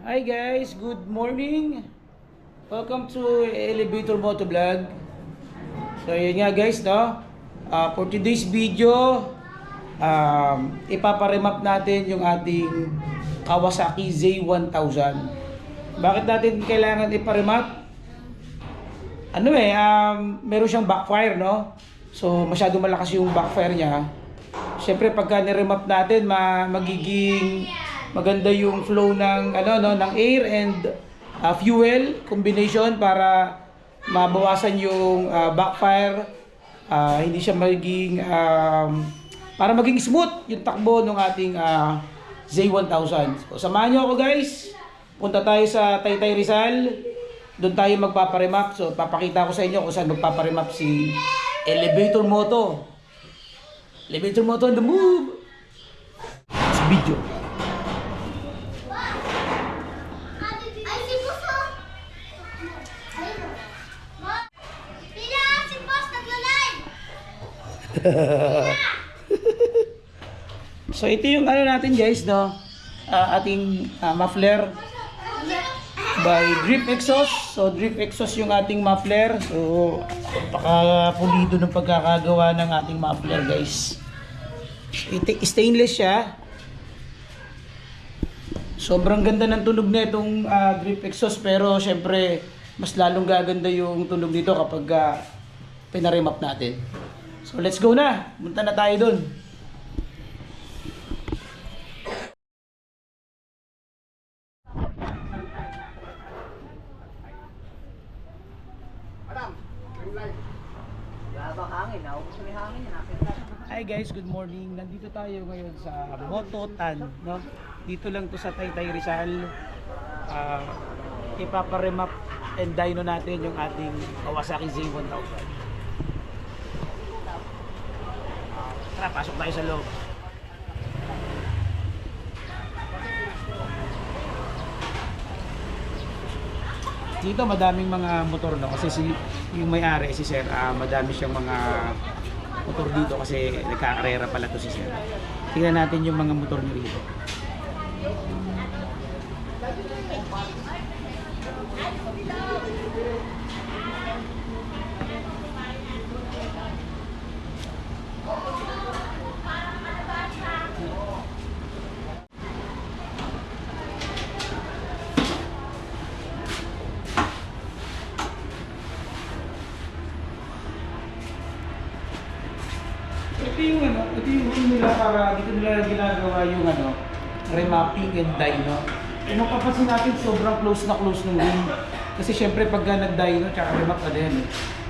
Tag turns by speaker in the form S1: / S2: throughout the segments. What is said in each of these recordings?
S1: Hi guys, good morning. Welcome to Elevator Motovlog. So yun nga guys, no? For today's video, ipaparemap natin yung ating Kawasaki Z1000. Bakit natin kailangan iparemap? Meron siyang backfire, no? So masyado malakas yung backfire niya. Siyempre pagka niremap natin, magiging maganda yung flow ng ng air and fuel combination para mabawasan yung backfire. Hindi siya magiging para maging smooth yung takbo ng ating Z1000. So, samahan niyo ako guys. Punta tayo sa Taytay Rizal. Doon tayo magpaparemap. So papakita ko sa inyo kung saan magpaparemap si Elevator Moto. Elevator Moto on the move. Sa video. So ito yung natin guys, no? Ating muffler by Drip Exhaust. So Drip Exhaust yung ating muffler. So napaka-pulido ng pagkakagawa ng ating muffler guys. Stainless siya. Sobrang ganda ng tunog na itong Drip Exhaust, pero syempre mas lalong gaganda yung tunog dito kapag pinaremap natin. So let's go na. Punta na tayo dun. Hi guys, good morning. Nandito tayo ngayon sa Mototan, no? Dito lang to sa Taytay Rizal. Ipaparemap and dyno natin yung ating Kawasaki Z1000. Tara, pasok tayo sa loob. Dito madaming mga motor, no? Kasi yung may-ari si Sir, madami siyang mga motor dito kasi nagkakarera pala to si Sir. Tingnan natin yung mga motor niya dito. Ito yung room nila para dito nila ginagawa yung remapping and dyno. Kung mapapansin natin, sobrang close na close ng room. Kasi syempre pagka nag-dyno tsaka remap ka din,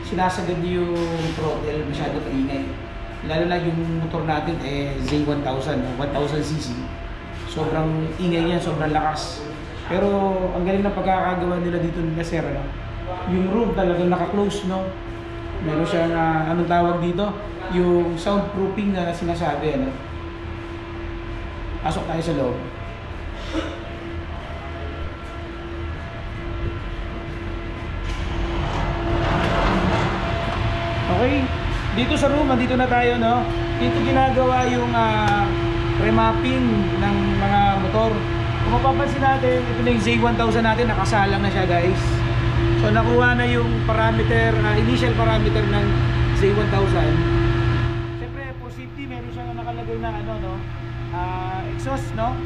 S1: sinasagad yung throttle, masyado maingay. Lalo na yung motor natin Z1000, 1000cc. Sobrang ingay niya, sobrang lakas. Pero ang galing ng pagkakagawa nila dito nila Sir, yung room talagang naka-close, no? Meron siya na, anong tawag dito? Yung soundproofing na sinasabi, Pasok tayo sa loob. Okay, dito sa room, dito na tayo, no? Dito ginagawa yung remapping ng mga motor. Kung mapapansin natin, ito na yung Z1000 natin, nakasalang na siya guys. So nakuha na yung parameter, initial parameter ng Z1000. Siyempre for safety, meron siyang nakalagay na exhaust, no?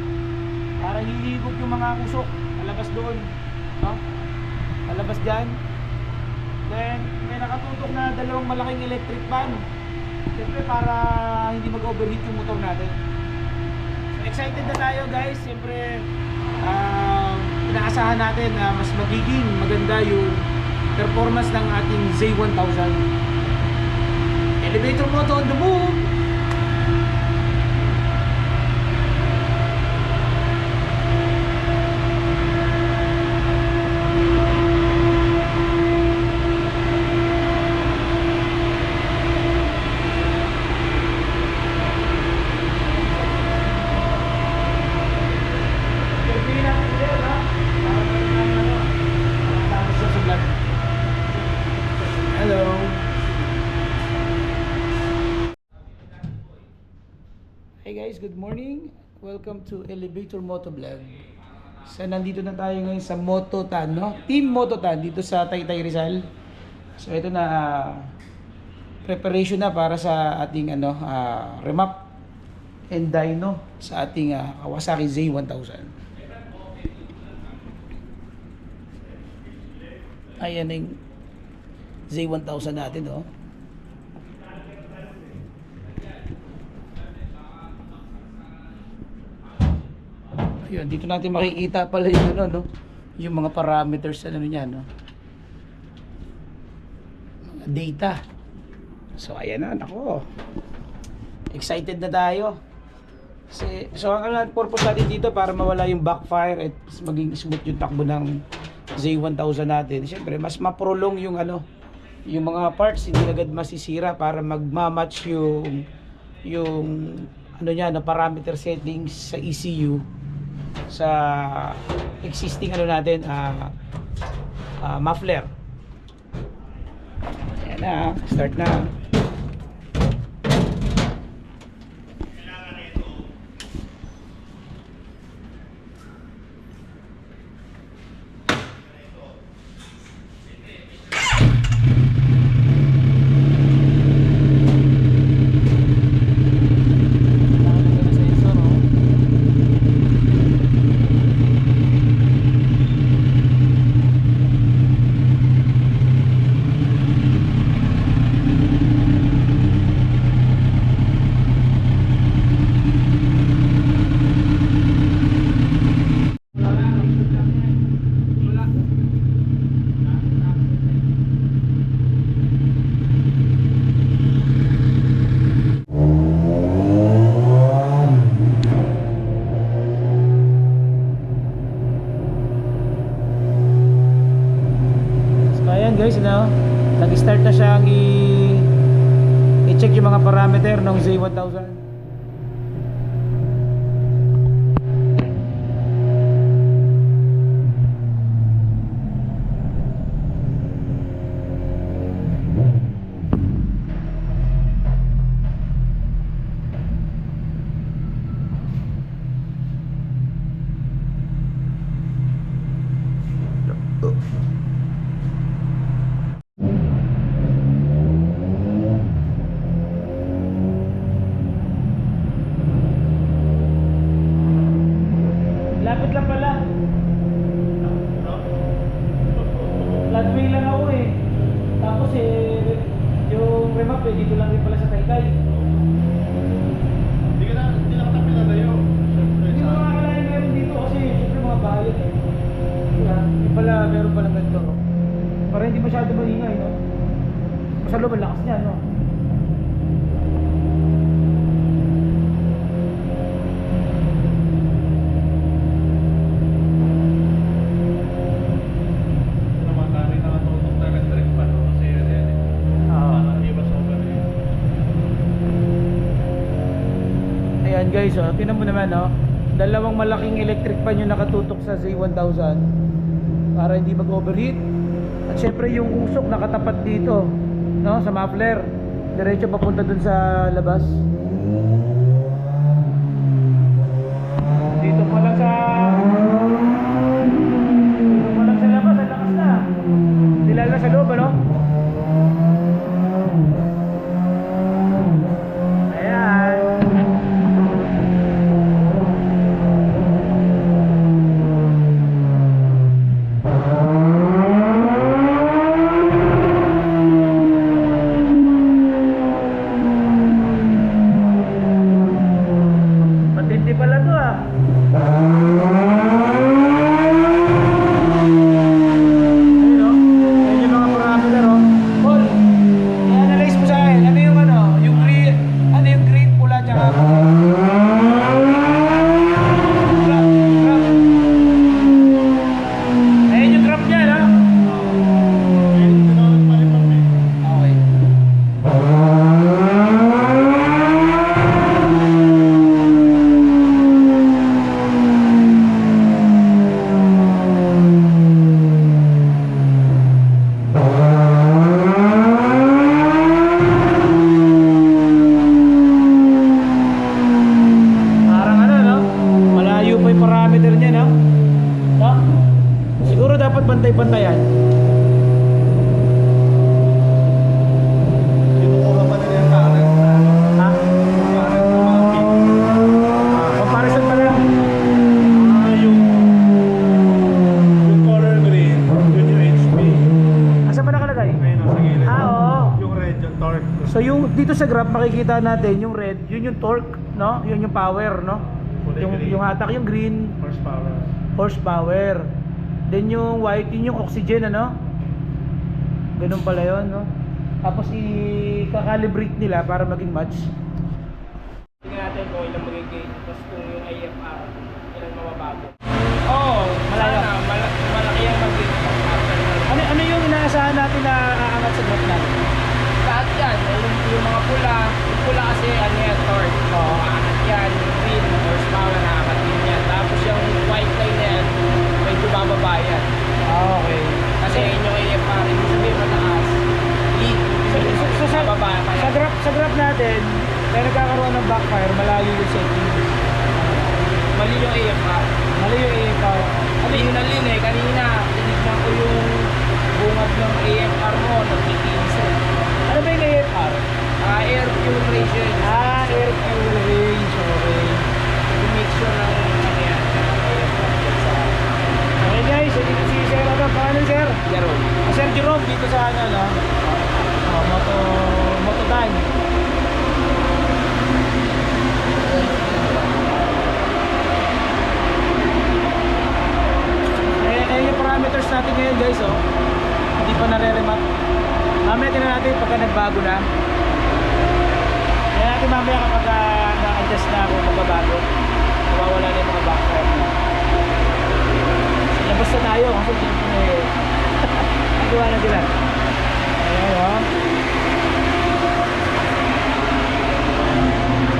S1: Para hihigop yung mga usok, palabas doon, no? Palabas dyan. Then may nakatutok na dalawang malaking electric fan. Siyempre para hindi mag-overheat yung motor natin. So excited na tayo guys. Siyempre inaasahan natin na mas magiging maganda yung performance ng ating Z1000. Elevator Moto on the move! Hello. Hey guys, good morning. Welcome to Elevator Motovlog. So nandito na tayo ngayon sa Mototan, no? Team Mototan dito sa Taytay Rizal. So ito na preparation na para sa ating remap and dyno sa ating Kawasaki Z1000. Ayan na yung Z1000 natin, oh. Ayun, dito natin makikita pala yung no, yung mga parameters niya, no. Mga data. So ayan na, nako. Excited na tayo. So ang purpose natin dito para mawala yung backfire at maging smooth yung takbo ng Z1000 natin. Siyempre, mas ma-prolong yung yung mga parts, hindi agad masisira para magma-match yung niya na parameter settings sa ECU sa existing natin muffler. Ayan na, start na. Guys, nag-start na siyang i-check yung mga parameter ng Z1000. Lapit lang pala. Flatway lang ako eh. Tapos yung remap dito lang rin pala sa Taytay.
S2: Hindi na kita pinalayo.
S1: Hindi mo makakalain meron dito kasi syempre mga bayad eh. Yung pala meron palang ganito. Para hindi masyado maingay, no? Masyado malakas niya, no? Ayan guys, tinan mo naman, dalawang malaking electric pan yung nakatutok sa Z1000 para hindi mag-overheat. At syempre yung usok nakatapat dito, no, sa muffler, diretso papunta dun sa labas. Dito pa lang sa labas, ang lakas na. Hindi lalo na sa loob, ano? Matindi pala to, ah. dapat pantay-pantayan?
S2: Kinukuha pa nila yung current na ano.
S1: Ha?
S2: Current na mga pin.
S1: Comparison pa lang.
S2: Yung color green, yun yung HP.
S1: Asa pa nakalagay?
S2: Ayun o, sa gilid.
S1: Oo.
S2: Yung red, yung torque.
S1: So yung dito sa graph makikita natin yung red, yun yung torque, no? Yun yung power, no?
S2: Kulay green.
S1: Yung hatak yung green,
S2: Horsepower.
S1: horsepower. Then yung white, yun yung oxygen, ano? Ganun pala yun, no? Tapos i-calibrate nila para maging match.
S3: Tingnan natin kung ilang magiging, tapos kung yung IFR, ilang mababago.
S1: Oo, malayo.
S3: Sana, malaki ang magiging after na.
S1: Ano yung inaasahan natin na aangat sa graph natin?
S3: Lahat yan, yung mga pula, yung pula kasi ano yan, torque.
S1: Oo.
S3: Aangat yan, yung green, horsepower, naaangat din yan. Tapos yung white line na yan, medyo bababa yan.
S1: Okay.
S3: Kasi yun yung IFR, ibig sabihin mataas. Lead, bababa pa yan.
S1: sa graph natin, kaya nagkakaroon ng backfire, malayo yung setting.
S3: Mali yung IFR.
S1: Mali yung AFR.
S3: Ano yun na lin eh, kanina, tinignan ko yung bungad ng AFR mo, nagtitinso.
S1: Ano ba yung AFR?
S3: Air fuel ratio yun.
S1: Air fuel range. Okay.
S3: Yung mixture ng ano yan, ng AFR dyan sa
S1: Okay guys, so dito si Sir, ano, pangalan Sir?
S3: Jerome.
S1: Sir Jerome, dito sa ano, no? Moto Time. Yung parameters natin ngayon guys, oh. Hindi pa nare-remap. Mamaya tingnan natin pagka nagbago na. Kaya natin mamaya kapag na-adjust na ako magbabago, nawawala na yung mga backfire na. Labas na tayo kasi siyempre nagawa na sila. Ayan, oh.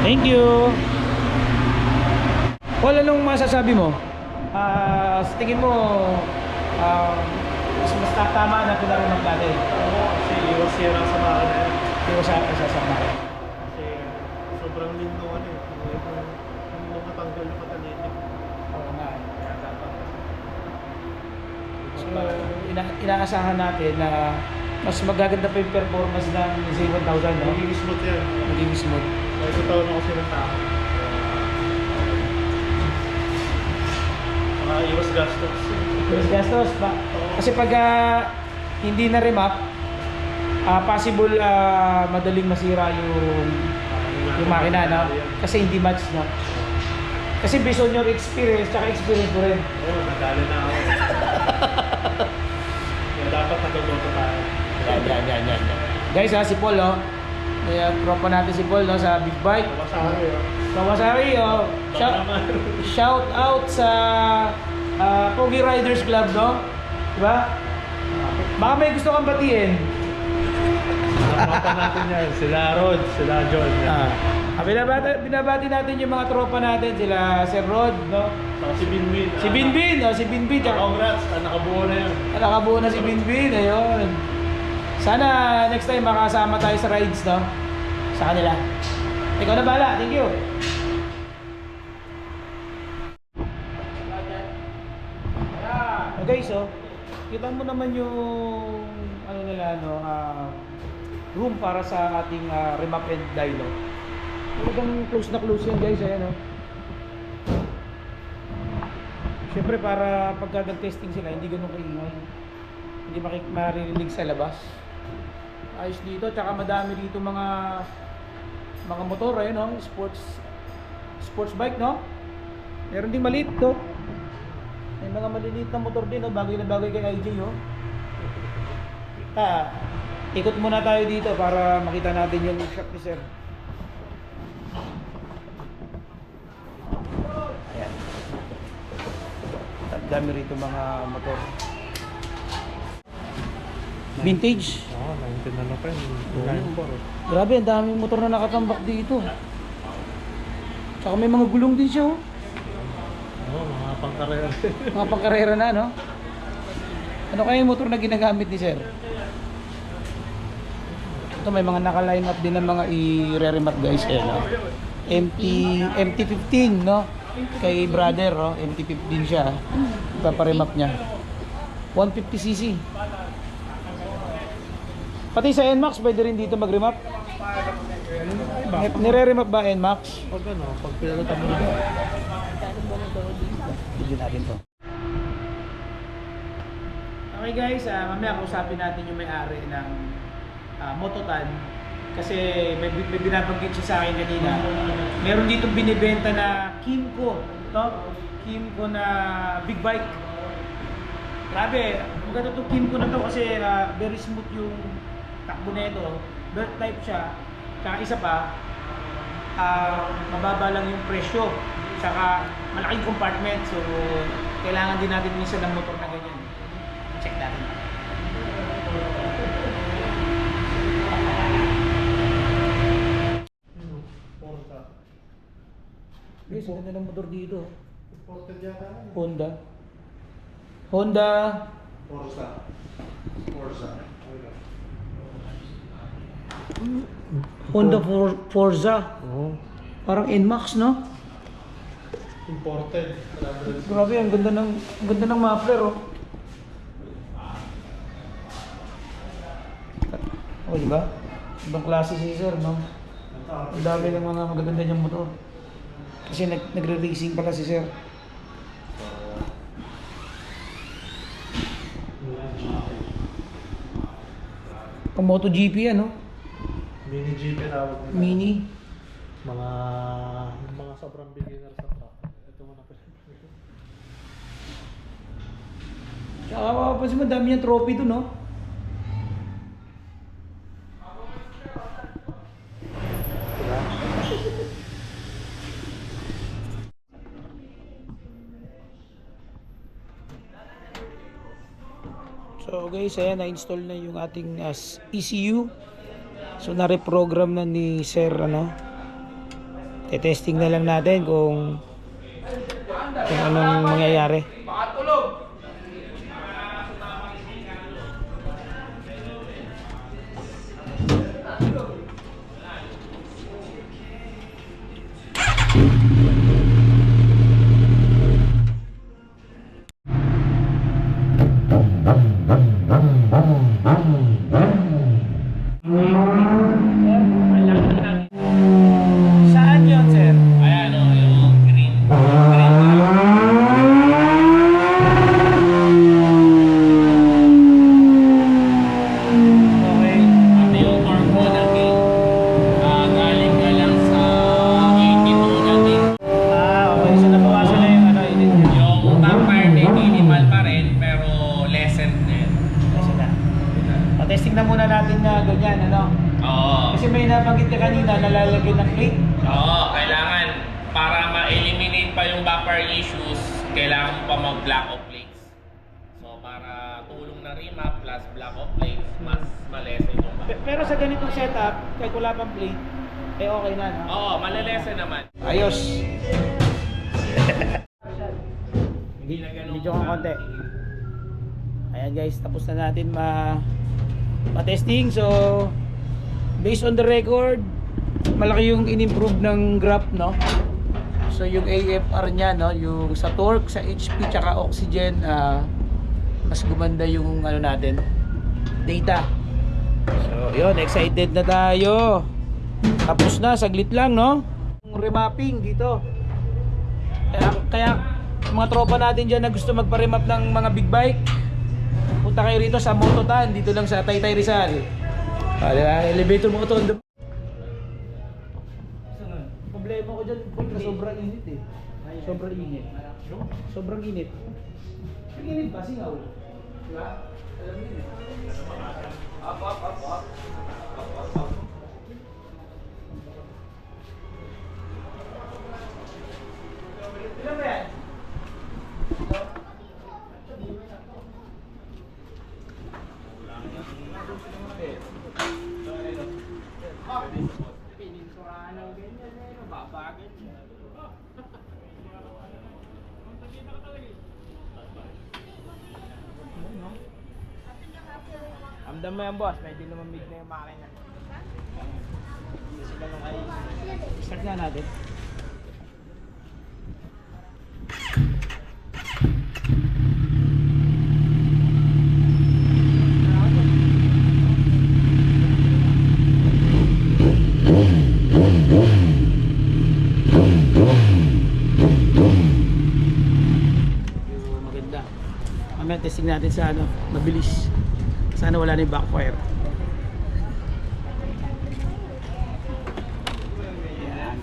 S1: Thank you. Paul, anong masasabi mo? Sa tingin mo, mas tama na pinaro ng dati.
S2: Oo, kasi iwas sira sa makina yan.
S1: Hindi ko sasama.
S2: Kasi sobrang lindo ano eh. Lindo matanggal yung catalytic.
S1: Oo nga.
S2: Kaya dapat.
S1: So, inaasahan natin na mas magaganda pa yung performance ng Z1000, no?
S2: Magiging smooth yan.
S1: Magiging smooth.
S2: May totoo na kasi ng tao. Saka iwas gastos.
S1: Mas gastos pa. Kasi pag hindi na remap, possible madaling masira yung makina, no? Kasi hindi match, no? Kasi based on your experience, tsaka experience mo rin.
S2: Oo, nadali na ako. Kaya dapat natututo tayo.
S1: Yan. Guys, si Paul, oh. Tropa natin si Paul, no? Sa Big Bike.
S2: Kamasari oh.
S1: Kawasari, oh. Shout out sa Pogi Riders Club, no? Diba? Baka may gusto kang batiin.
S2: Tropa natin yan. Sila Rod, sila John.
S1: Binabati natin yung mga tropa natin, sila Sir Rod, no?
S2: Saka si Binbin.
S1: Si Binbin, oh, si Binbin.
S2: Congrats, nakabuo na yan.
S1: Nakabuo na si Binbin, ayun. Sana next time makasama tayo sa rides, no? Sa kanila. Ikaw na bahala, thank you. Okay, so kita mo naman yung ano nila, no, room para sa ating remap and dyno. Talagang close na close yan guys, ayan, no. Siyempre para pagka nag-testing sila, hindi ganun kaingay. Hindi maririnig sa labas. Ayos dito, tsaka madami dito mga motor, ayun, no? Sports bike, no? Meron ding maliit, no? May mga maliliit na motor din, no? Bagay na bagay kay IJ, oh. Ikot muna tayo dito para makita natin yung shop ni Sir. Ayan. Ang dami rito mga motor. Vintage.
S2: Oo, 19 na pa yun.
S1: Grabe, ang daming motor na nakatambak dito. Tsaka may mga gulong din siya, oh.
S2: Oo, mga pangkarera.
S1: Mga pangkarera na, no? Ano kaya yung motor na ginagamit ni Sir? Ito may mga naka-line up din ng mga i-re-remap guys, eh, no? MT-15, no? Kay brother, oh, MT-15 siya. Ipaparemap niya. 150cc. Pati sa NMAX, pwede rin dito mag-remap. Nire-remap ba NMAX?
S2: Pag ano, pag pinalitan mo dito.
S1: Video natin to. Okay guys, mamaya kausapin natin yung may-ari ng Mototan. Kasi may binabanggit siya sa akin kanina. Meron dito binibenta na Kimco, no? Kimco na big bike. Grabe, maganda itong Kimco na to kasi very smooth yung takbo nito. Belt type siya. Tsaka isa pa, mababa lang yung presyo. Tsaka malaking compartment. So, kailangan din natin minsan ng motor na ganyan. Check natin.
S2: Forza.
S1: Guys, ang ganda ng motor dito.
S2: Imported yata.
S1: Honda. Honda.
S2: Forza. Forza.
S1: Honda Forza.
S2: Oo.
S1: Parang NMAX, no?
S2: Imported.
S1: Grabe, ang ganda ng muffler, oh. Oh, di ba? Ibang klase si sir, no? Ang dami ng mga magaganda niyang motor. Kasi nagre-racing pala si sir. Pang MotoGP, ano?
S2: Mini Jeep tawag nila.
S1: Mini.
S2: Mga sobrang beginner sa truck. Ito muna pa.
S1: Tsaka mapapansin mo, dami niyang trophy doon, no? So guys, ayan, na-install na yung ating ECU. So na-reprogram na ni Sir, ano. Te-testing na lang natin kung anong mangyayari. Saan yun, Sir?
S3: Ayan o, yung green.
S1: Okay.
S3: Ate yung turbo na king. Galing ka lang sa 82 na king.
S1: Okay. So nabawasan na yung ano, edit niya.
S3: Yung backfire na minimal pa rin, pero lessened din.
S1: Kasi na. Testing na muna natin na ganyan, ano?
S3: Oo.
S1: Kasi may nabanggit ka kanina, nalalagyan ng plate.
S3: Oo, kailangan para ma-eliminate pa yung backfire issues, kailangan mo pa mag-block of plates. So para tulong na remap plus block of plates, mas malesen yung backfire.
S1: Pero sa ganitong setup, kahit wala pang plate, eh okay na, no?
S3: Oo, malalesen naman.
S1: Ayos.
S3: Hindi na ganun.
S1: Medyo kang konti. Ayan guys, tapos na natin ma-testing. So, based on the record, malaki yung in-improve ng graph, no? So, yung AFR niya, no? Yung sa torque, sa HP, tsaka oxygen, mas gumanda yung ano natin, data. So, yun, excited na tayo. Tapos na, saglit lang, no? Remapping dito. Kaya mga tropa natin dyan na gusto magpa-remap ng mga big bike, punta kayo rito sa Mototan, dito lang sa Taytay Rizal. Elevator mo ito. Problema ko dyan, sobrang init eh. Sobrang init. Sobrang init. Ang init ba? Singaw. Diba? Alam mo yun eh. Up. Ilan ba yan? Amdam mo yan, boss. Medyo lumamig na yung makina. Sila nung ay... Start na natin. ganda. Mamaya testing natin sa ano, mabilis. Sana wala na yung backfire. Ayan.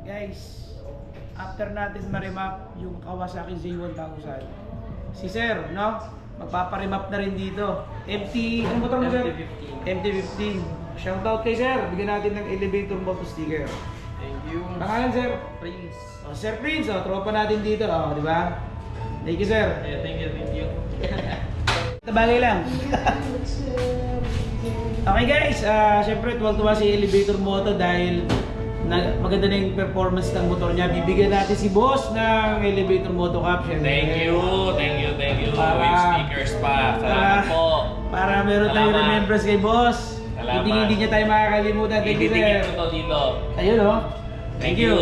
S1: Guys, after natin ma-remap yung Kawasaki Z1000, si Sir, no? Magpaparemap na rin dito. ano ba ito? MT-15. Shoutout kay Sir. Bigyan natin ng elevator moto sticker.
S4: Thank you.
S1: Pangalan, Sir?
S4: Prince.
S1: Oh, Sir Prince, oh, tropa natin dito. Oh, di ba? Thank you, Sir.
S4: Yeah, thank you.
S1: Tabagay lang. Okay guys, syempre tuwang-tuwa si Elevator Moto dahil maganda na yung performance ng motor niya. Bibigyan natin si boss ng Elevator Moto Cup. Syempre.
S3: Thank you. With stickers pa. Salamat po.
S1: Para meron tayong
S3: Salamat.
S1: remembrance kay boss.
S3: Salamat.
S1: Hindi niya tayo makakalimutan. Thank you,
S3: Ididikit
S1: Sir.
S3: ko to dito.
S1: Ayun, oh.
S3: Thank you.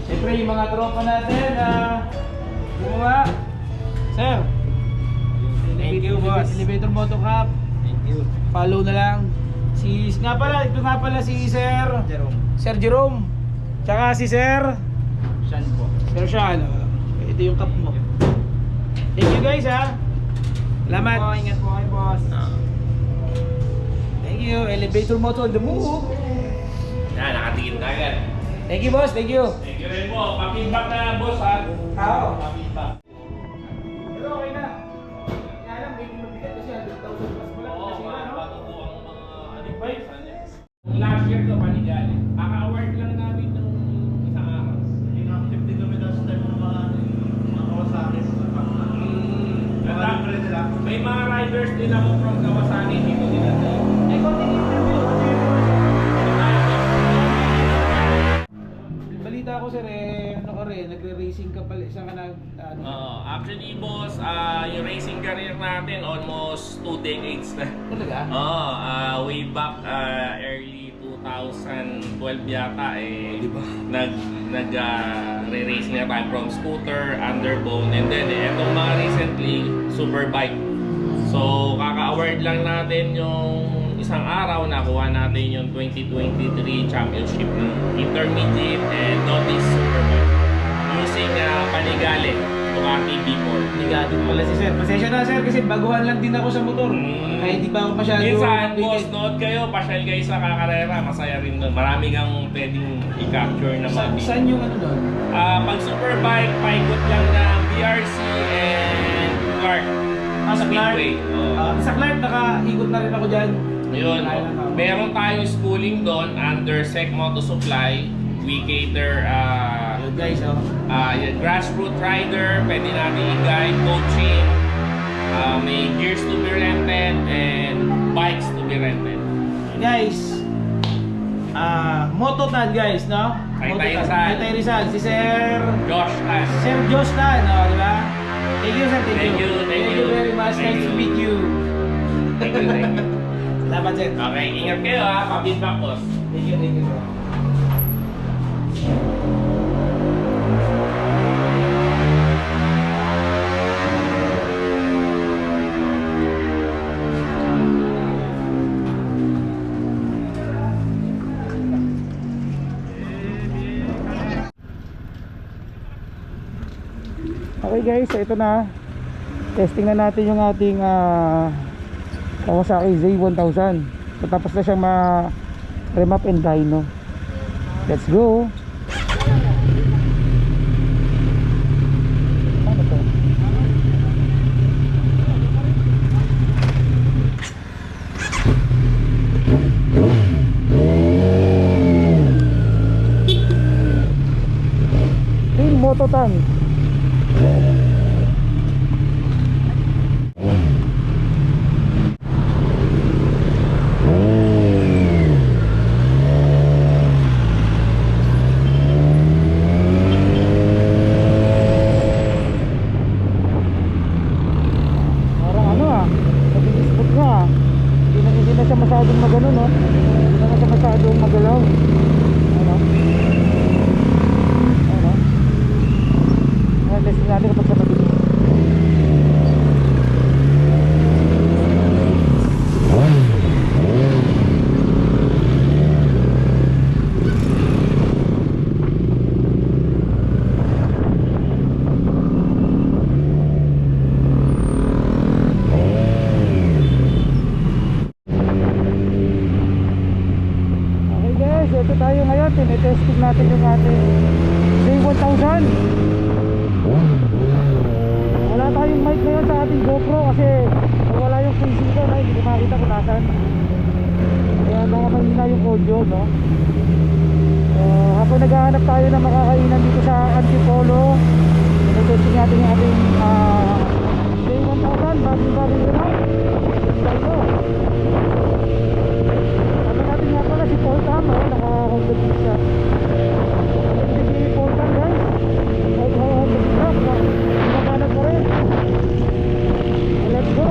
S1: Siyempre, yung mga tropa natin, gumawa. Sir.
S3: Thank you, boss.
S1: Elevator Moto Cup.
S4: Thank you.
S1: Follow na lang. Ito nga pala si Sir
S4: Jerome.
S1: Sir Jerome. Tsaka si Sir
S4: Sean po.
S1: Sir Sean. Ito yung cup mo. Thank you guys ha. Salamat.
S4: Ingat po kayo, boss.
S1: Thank you. Elevator Moto on the move.
S3: Yan, nakatingin na agad.
S1: Thank you boss. Thank you.
S3: Thank you rin po. Pa-feedback na boss ha.
S1: Oo.
S3: Pa-feedback.
S1: Pero okay na. Kaya lang, medyo mabigat kasi 100,000 plus mo lang.
S3: Oo,
S1: Kasi ano?
S3: matuto ang mga advice. Last year to, panigali. Kaka-award lang namin ng isang araw.
S2: Inactive din kami last time ng mga Kawasaki. Mga libre nila.
S3: May mga riders din ako from Kawasaki dito nila.
S1: Eh, konting interview. Balita ko sir ano ka rin, nagre-racing ka pala, saan ka ano?
S3: Actually boss, yung racing career natin almost 2 decades na.
S1: Talaga?
S3: Way back early 2012 yata
S1: Diba?
S3: re-race na tayo from scooter, underbone, and then etong mga recently superbike. So kaka-award lang natin yung isang araw, nakuha natin yung 2023 championship ng intermediate and novice superbike using Panigale Ducati B4.
S1: Ligado pala si sir. Pasensya na sir kasi baguhan lang din ako sa motor. Kaya hindi pa ako masyado
S3: Minsan,
S1: updated.
S3: boss, nood kayo, pasyal kayo sa kakarera, masaya rin doon. Marami kang pwedeng i-capture na mga
S1: Saan yung ano doon?
S3: pag superbike, paikot lang ng BRC and Clark.
S1: Sa Clark?
S3: Speedway.
S1: Sa Clark, nakaikot na rin ako dyan.
S3: Yun. Meron tayong schooling doon under Sec Moto Supply. We cater
S1: Yun guys,
S3: yung grassroots rider, pwede natin i-guide, coaching, may gears to be rented and bikes to be rented.
S1: Guys, Mototan guys, no?
S3: Taytay
S1: Mototan.
S3: Rizal.
S1: Taytay Rizal. Si Sir...
S3: Josh Tan.
S1: Sir Josh Tan, di ba? Thank you sir, thank you.
S3: Thank you.
S1: very much.
S3: Thank
S1: Nice to
S3: you.
S1: meet you.
S3: Thank you.
S1: Salamat sir.
S3: Okay, ingat kayo ha, pa-feedback boss.
S1: Thank you sir. Okay guys, ito na. Testing na natin yung ating Kawasaki Z1000. Tapos na siyang remap and dyno. Let's go. Ano to? Team Mototan. Parang ano nag-i-spot nga hindi na siya masyadong magano no? Hindi na siya masyadong magalaw. Ano? Testing natin kapag natin yung ating Z1000. Wala tayong mic ngayon sa ating GoPro kasi wala yung facing ko na hindi ko makita kung nasan. Kaya baka mahina yung audio, no? Habang naghahanap tayo ng makakainan dito sa Antipolo, testing natin yung ating J1000 bagong yun, no? Ito. Ano natin nga pala si Paul Tam, naka-hold the beat siya. Si Paul Tam, guys, naka-hold the beat siya, nakakanap pa rin. Let's go.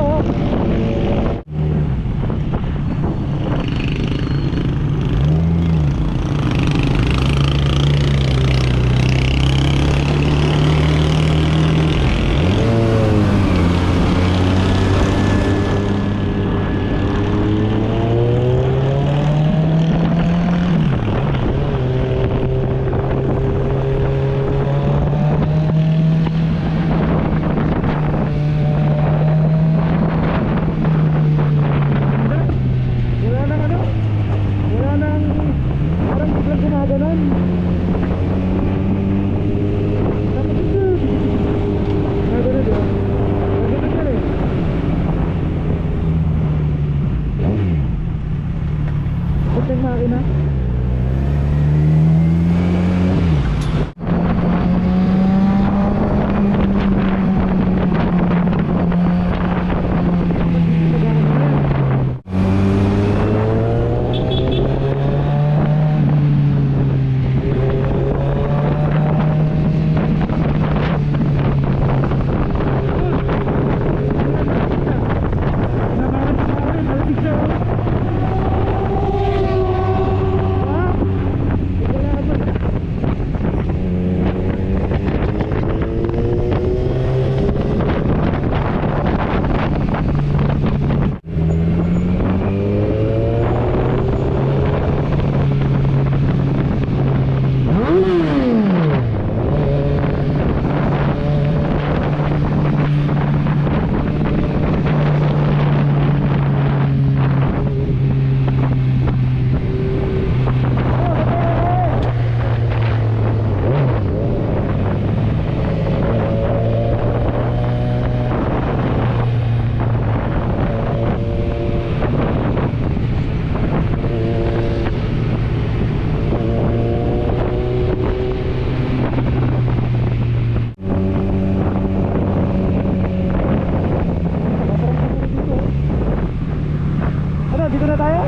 S1: Dito na tayo?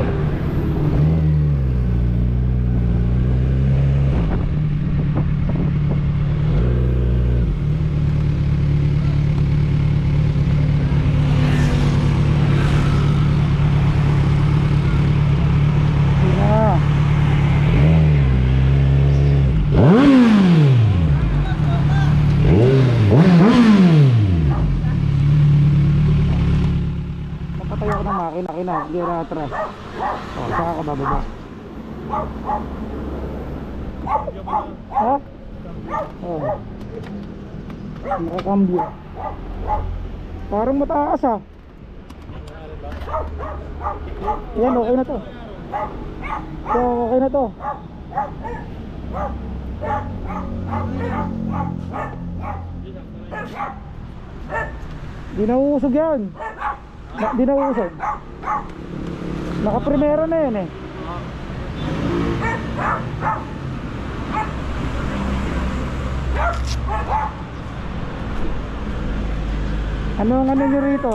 S1: Napatayo ako ng makina, hindi na atras. O, saka ka bababa. Ha? O. Nakakambyo. Parang mataas ah. Yan, okay na to. So, okay na to. Di nauusog yan. Di nauusog. Naka-primera na yan eh. Ano ang ano nyo rito?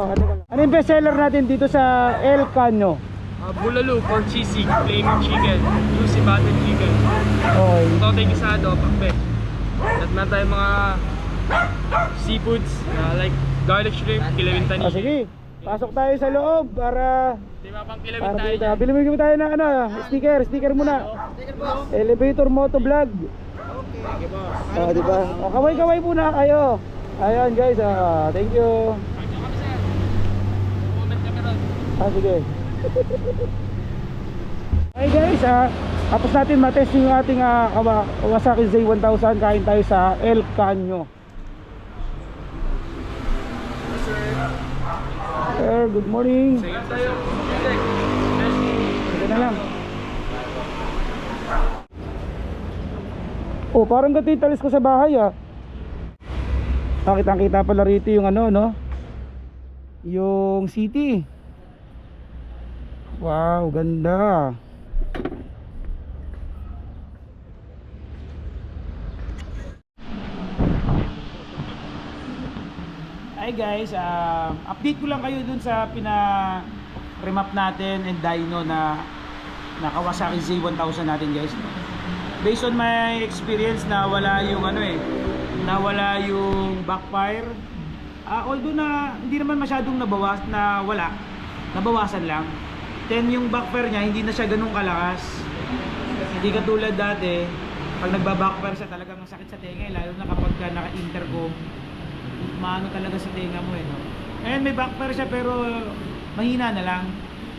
S1: Ano yung bestseller natin dito sa El Caño?
S5: Bulalo, pork sisig, flaming chicken, juicy buttered chicken,
S1: Okay.
S5: totoy gisado, pakbet. At meron tayong mga seafoods like garlic shrimp, kilawin tanin.
S1: Sige, pasok tayo sa loob para
S5: Diba pang kilawin tayo
S1: kita.
S5: dyan?
S1: Bili mo tayo ng ano, sticker muna. Elevator Moto Vlog.
S5: Okay boss.
S1: Oh, di ba? Oh, kaway-kaway muna kayo. Ayun guys, thank you.
S5: Pagka kami sir. Moment kami ron.
S1: Sige. Hey guys, tapos natin matesting yung ating Kawasaki Z1000. Kain tayo sa El Caño. Sir, good morning.
S5: Sige tayo. Check.
S1: Sige na lang. Oh, parang ganito yung talis ko sa bahay ah. Kitang-kita pala rito yung ano, no? Yung city. Wow, ganda. Hi guys, update ko lang kayo dun sa remap natin and dyno na Kawasaki Z1000 natin guys. Based on my experience, nawala yung nawala yung backfire. Although na hindi naman masyadong nabawasan lang. Then yung backfire niya hindi na siya ganun kalakas. Hindi katulad dati, pag nagba-backfire siya talagang sakit sa tenga, lalo na kapag naka-intercom, maano talaga sa tenga mo no. Ngayon may backfire siya pero mahina na lang.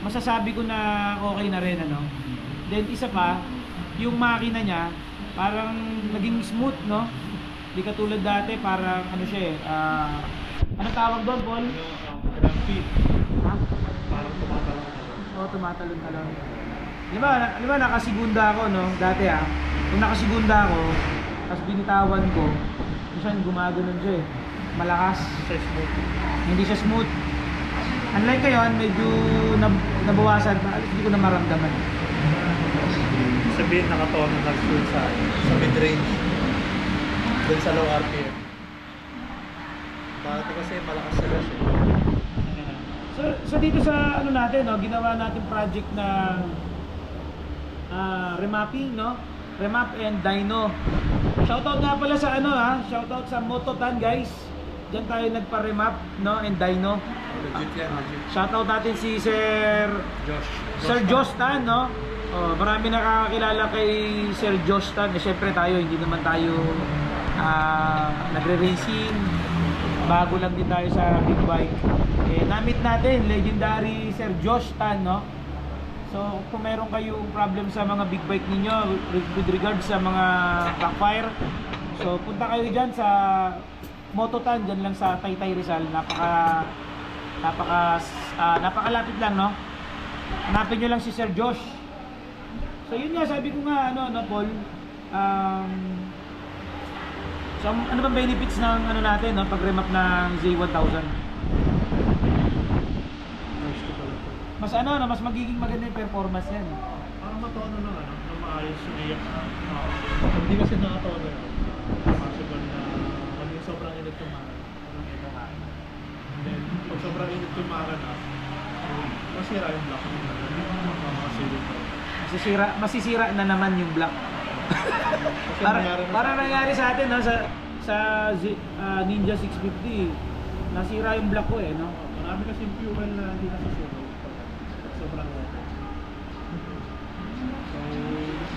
S1: Masasabi ko na okay na rin ano. Then isa pa, yung makina niya parang naging smooth no. Hindi katulad dati parang ano siya ano tawag doon, Paul?
S2: Rampit.
S1: Ha?
S2: Parang tumatalon.
S1: Oo, tumatalon-talon. Di ba nakasigunda ako no, dati kung nakasigunda ako, tapos binitawan ko, minsan gumaganon siya malakas. Hindi siya smooth. Unlike ngayon, medyo nabawasan, hindi ko na maramdaman.
S2: Sabihin nakatono lang sa mid-range. Doon sa low RPM. Dati kasi malakas sa rush
S1: So dito sa ano natin, no, ginawa natin project na remapping, no? Remap and dyno. Shoutout nga pala sa shoutout sa Mototan guys. Diyan tayo nagpa-remap, no, and dyno.
S2: Legit yan, legit.
S1: Shoutout natin si Sir Josh Tan, no? Oh, marami nakakakilala kay Sir Josh Tan. Syempre tayo, hindi naman tayo nagre-racing. Bago lang din tayo sa big bike. Namit natin legendary Sir Josh Tan, no? So, kung meron kayong problem sa mga big bike ninyo with regards sa mga backfire, so punta kayo diyan sa Mototan, diyan lang sa Taytay Rizal. Napakalapit lang, no? Hanapin nyo lang si Sir Josh. So yun nga, sabi ko nga Paul, so ano bang benefits ng natin, no, pag remap ng Z1000? Mas magiging maganda yung performance yan.
S2: Parang matono lang na maayos yung iyak. Hindi kasi nakatono yun. Possible na maging sobrang init yung makina. Then, pag sobrang init yung makina, masira yung block mo.
S1: Masisira na naman yung block. Para nangyari sa atin, no, sa Ninja 650, nasira yung block ko no.
S2: Marami kasi yung fuel na hindi nasusunod. Sobrang water. So,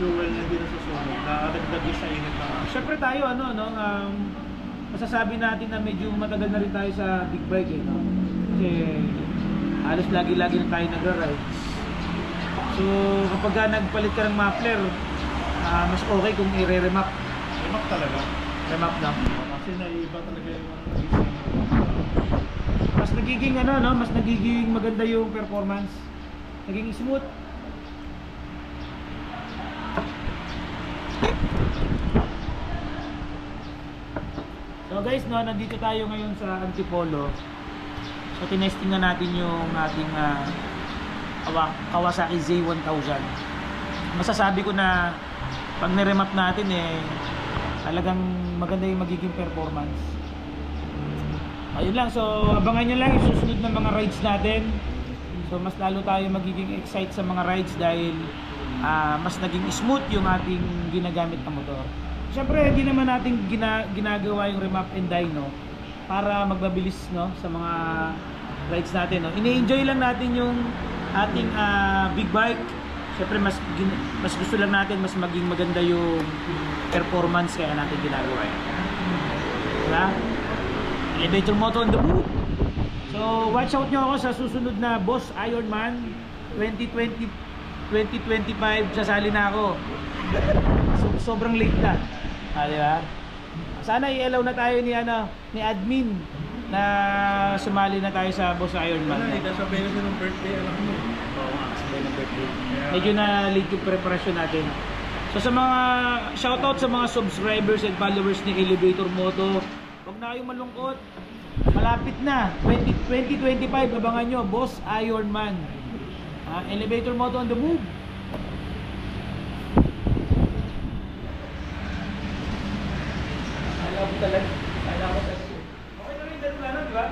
S2: fuel na hindi nasusunod, nakadagdag sa init na.
S1: Siyempre tayo masasabi natin na medyo matagal na rin tayo sa big bike no. Kasi halos lagi-lagi na tayo nagra-ride. So kapag nagpalit ka ng muffler, mas okay kung i-remap.
S2: Remap talaga.
S1: Remap na.
S2: Kasi naiiba talaga yung
S1: Mas nagiging mas nagiging maganda yung performance. Naging smooth. So guys, nandito tayo ngayon sa Antipolo. So tinesting na natin yung ating Kawasaki Z1000. Masasabi ko na pag niremap natin talagang maganda yung magiging performance. Ayun lang, so abangan nyo lang yung susunod na mga rides natin. So mas lalo tayo magiging excite sa mga rides dahil mas naging smooth yung ating ginagamit na motor. Siyempre hindi naman natin ginagawa yung remap and dyno para magbabilis sa mga rides natin. Ini-enjoy lang natin yung ating big bike. Siyempre mas gusto lang natin mas maging maganda yung performance kaya natin ginagawa yan. Diba? Elevator Moto on the move. So watch out nyo ako sa susunod na Boss Ironman 2025. Sasali na ako. So, sobrang late na. Diba? Sana i-allow na tayo ni admin na sumali na tayo sa Boss Ironman.
S2: hindi ka sabihin kasi ng birthday, alam mo. Oo nga, sabihin ng birthday.
S1: Medyo na late yung preparasyon natin. So sa mga shoutout sa mga subscribers and followers ni Elevator Moto, huwag na kayong malungkot. Malapit na 2025, abangan nyo, Boss Ironman. Elevator Moto on the move. Alam ko talaga. Okay na rin, dalawa na, di ba?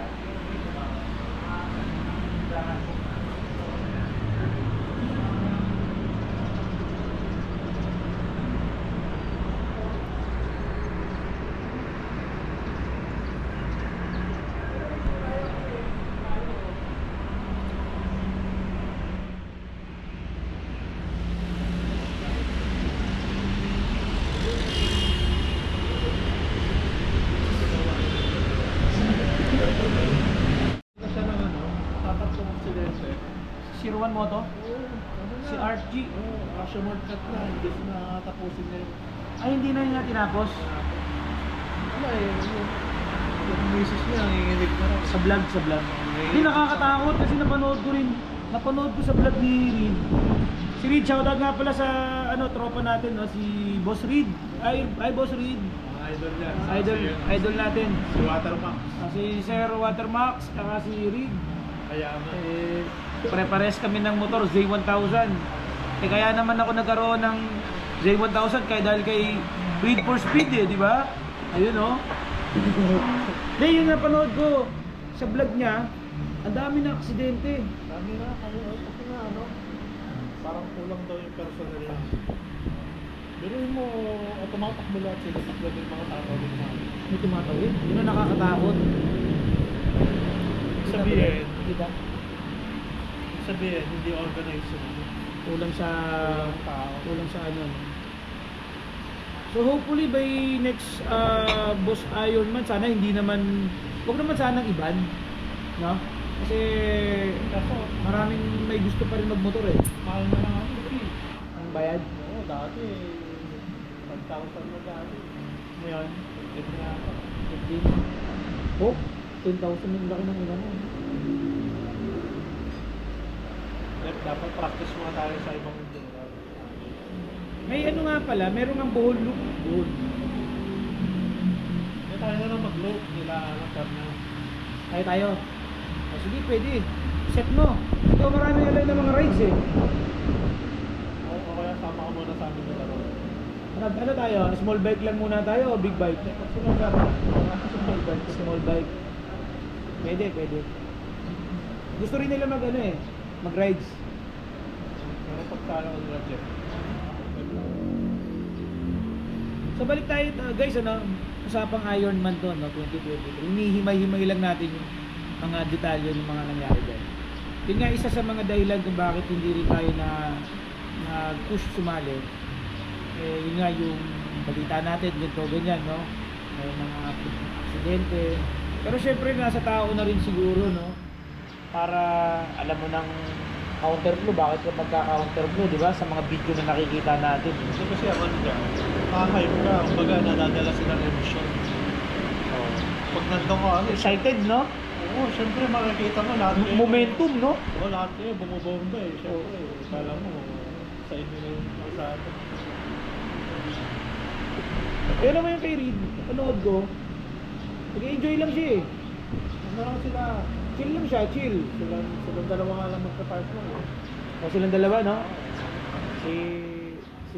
S2: Kasi siya ng ano, tatakbong aksidente.
S1: 01 Moto? Si RG?
S2: Asya cut na, hindi na tapusin niya yung
S1: Ay, hindi na niya tinapos.
S2: ano yung misis niya, nanginginig na rin.
S1: Sa vlog. Hindi, nakakatakot kasi napanood ko sa vlog ni Reed. Si Reed, shoutout nga pala sa tropa natin, no? Si Boss Reed. Ay Boss Reed.
S2: Mga idol niya.
S1: Idol natin.
S2: Si Watermax.
S1: Si Sir Watermax, saka si Reed.
S2: Kaya ano,
S1: Pare-pares kami ng motor, Z1000. Kaya naman ako nagkaroon ng Z1000 dahil kay Reed for Speed di ba? Ayun Hindi, yung napanood ko sa vlog niya, ang dami na aksidente.
S2: dami na, kasi nga ano, parang kulang daw yung personal na. Pero mo, tumatakbo lahat sila, takbo yung mga tao din na.
S1: May tumatawid. Yun ang nakakatakot.
S2: Sabihin,
S1: Diba?
S2: sabihin, hindi organized sila.
S1: Kulang sa
S2: Tao.
S1: So hopefully by next Boss Ironman, sana hindi naman, wag naman sanang iban, no? Kasi
S2: Kaso,
S1: maraming may gusto pa rin magmotor
S2: mahal na lang ako.
S1: ang bayad.
S2: Oo, dati, 5,000 na dati. Ngayon, 15 na ako.
S1: 15. Oh, 10,000 yung laki ng ilan mo.
S2: Dapat practice muna tayo sa ibang lugar.
S1: May nga pala, meron ng buhol loop. Buhol.
S2: Hindi tayo na lang mag-loop nila, na.
S1: Tayo. Sige, pwede. Set mo. Ito marami na lang ng mga rides
S2: O kaya sama ka muna sa amin nila ron.
S1: Ano tayo? Small bike lang muna tayo o big bike? Small bike. Pwede. Gusto rin nila mag-rides.
S2: Pero pagkala ko nila, Jeff.
S1: So balik tayo guys, usapang Ironman to, 2023. Hinihimay-himay lang natin yung mga detalye ng mga nangyari dyan. Yun nga isa sa mga dahilan kung bakit hindi rin tayo na push sumali. Yun nga yung balita natin, ganyan, no? May mga aksidente. Pero syempre nasa tao na rin siguro, no? Para alam mo ng counterflow, bakit ka magka-counterflow, di ba? Sa mga video na nakikita natin.
S2: So kasi ako nila, makahype ka, kumbaga nadadala silang emission. Pag nandun ka,
S1: Excited, no?
S2: oo, syempre makikita mo lahat kayo.
S1: Momentum, no?
S2: Oo, lahat kayo, bumubomba syempre, kala mo, sa inyo na yung masyado.
S1: Kaya naman yung kay Reed, panood ko, nag-enjoy lang siya
S2: Ano lang sila,
S1: Chill lang siya, chill.
S2: silang dalawa nga lang magka-park lang.
S1: O silang dalawa, no? Si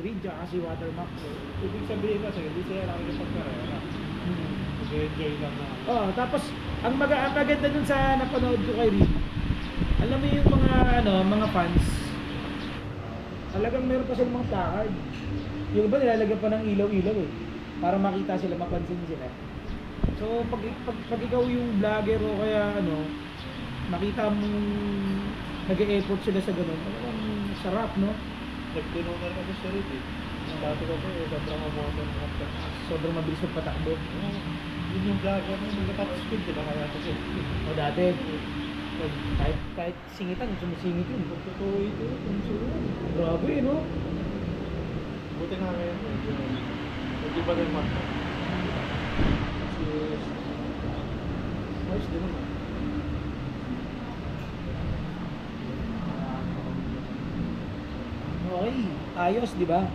S1: Reed, tsaka si Watermax.
S2: Ibig sabihin kasi, hindi sila nakikipagkarera. Nag-enjoy lang na.
S1: Tapos, ang maganda dun sa napanood ko kay Reed, alam mo yung mga fans, talagang meron pa silang mga placard. Yung iba nilalagyan pa ng ilaw-ilaw para makita sila, mapansin sila. So, pag ikaw yung vlogger o kaya makita mong nag-e-effort sila sa ganun, talagang sarap, no?
S2: Nagtinunan kasi si Reed Dati ko po, sobrang mamoto ng
S1: Sobrang mabilis ng patakbo.
S2: Yun yung vlogger mo, nag-top speed, di ba kaya kasi?
S1: O dati, kahit singitan, sumisingit yun.
S2: Totoo ito,
S1: Grabe, no?
S2: buti nga ngayon, hindi ba rin mata? Ayos din naman.
S1: Okay, ayos, di ba?